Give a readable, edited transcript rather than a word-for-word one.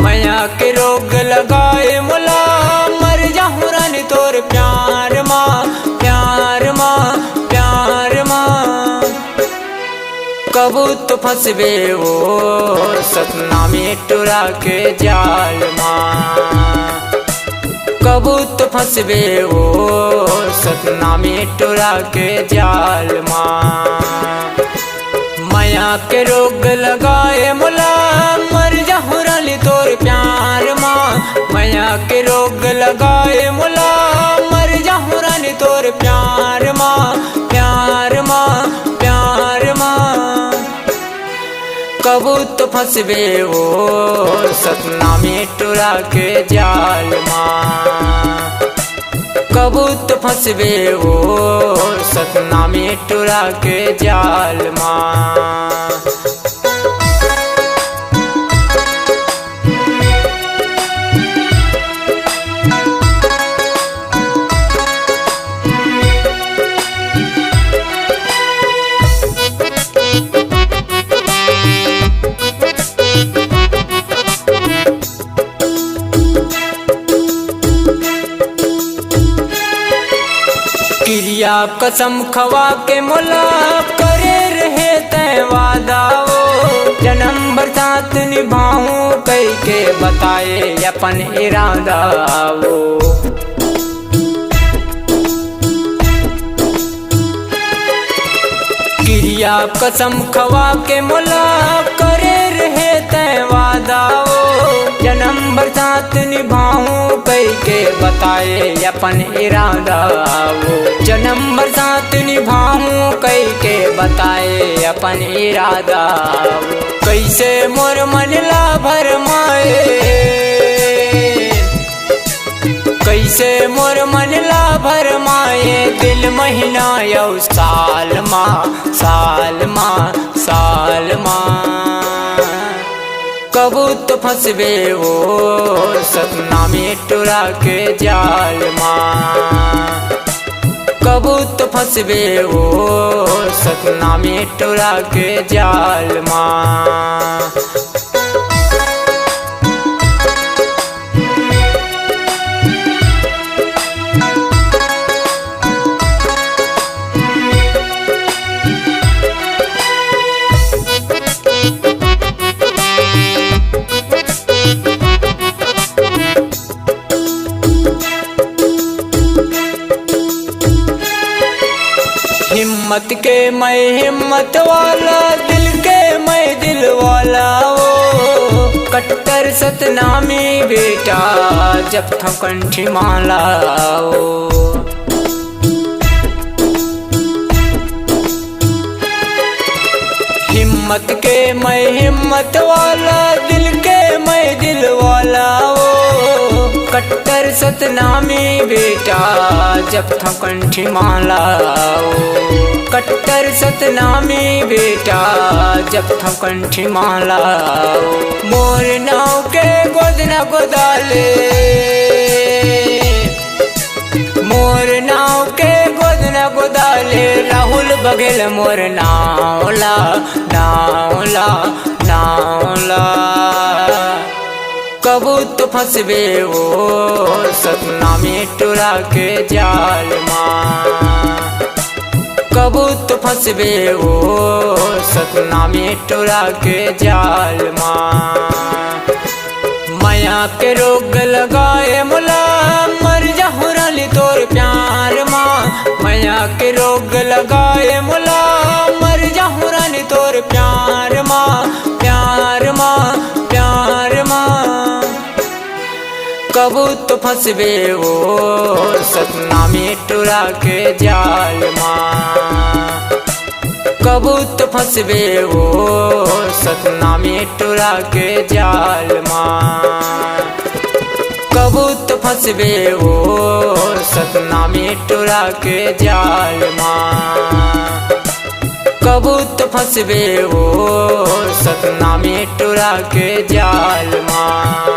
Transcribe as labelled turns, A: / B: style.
A: मैया के रोग लगाए मुला मर जाऊं रानी तोर प्यार माँ, प्यार माँ, प्यार माँ। कबू तो फंसबे वो सपना में टुरा के जाल माँ, कबू तो फंसबे वो सपना में टुरा के जाल माँ। मैया के रोग लगाए मुला मर जाऊं रानी तोर प्यार माँ, मैया के रोग लगाए मुला मर जाऊं रानी तोर प्यार माँ, प्यार माँ, प्यार माँ। कबू तो फंसबे वो सपना में टुरा के जाल माँ, कबू तो फंसबे वो सपना में टुरा के जाल माँ। क्रिया कसम खवा के मुला करे रहे तय वादा वो, जन्म भर साथ निभाऊं कई के बताए अपन इरादा वो। क्रिया कसम खवा के मुला करे रहे तय वादा वो, जन्म भर साथ निभाऊं कई के बताए अपन इरादा वो, जन्म भर साथ निभाऊं कई के बताए अपन इरादा वो। कैसे मोर मनला भरमाए, कैसे मोर मनला भरमाए दिल महीना यौ साल माँ, साल माँ, साल माँ। कबू तो फंसबे वो सपना में टुरा के जाल माँ, कबू तो फंसबे वो सपना में टुरा के जाल माँ। हिम्मत के मैं हिम्मत वाला, दिल के मैं दिल वाला वो, कट्टर सतनामी बेटा जब था कंठी माला वो। हिम्मत के मैं हिम्मत वाला, दिल के मैं दिल वाला वो, कट्टर सतनामी बेटा जब था कंठी माला वो, कट्टर सतनामी बेटा जब था कंठी माला वो। मोर नाव के गोद न गोदाले, मोर नाव के गोद न गोदाले, राहुल बघेल मोर नावला, नावला, नावला। कबू तो फंसबे वो सपना में टुरा के जाल माँ, कबू तो फंसबे वो सपना में टुरा के जाल माँ। मैया के रोग लगाए मुला मर जाऊं रानी तोर प्यार माँ, मैया के रोग लगाए मुला मर जाऊं रानी तोर प्यार माँ, प्यार माँ, प्यार माँ। कबू तो फंसबे वो सपना में टुरा के जाल माँ, कबू तो फंसबे वो सपना में टुरा के जाल माँ, कबू तो फंसबे वो सपना में टुरा के जाल माँ, कबू तो फंसबे वो सपना में टुरा के जाल माँ।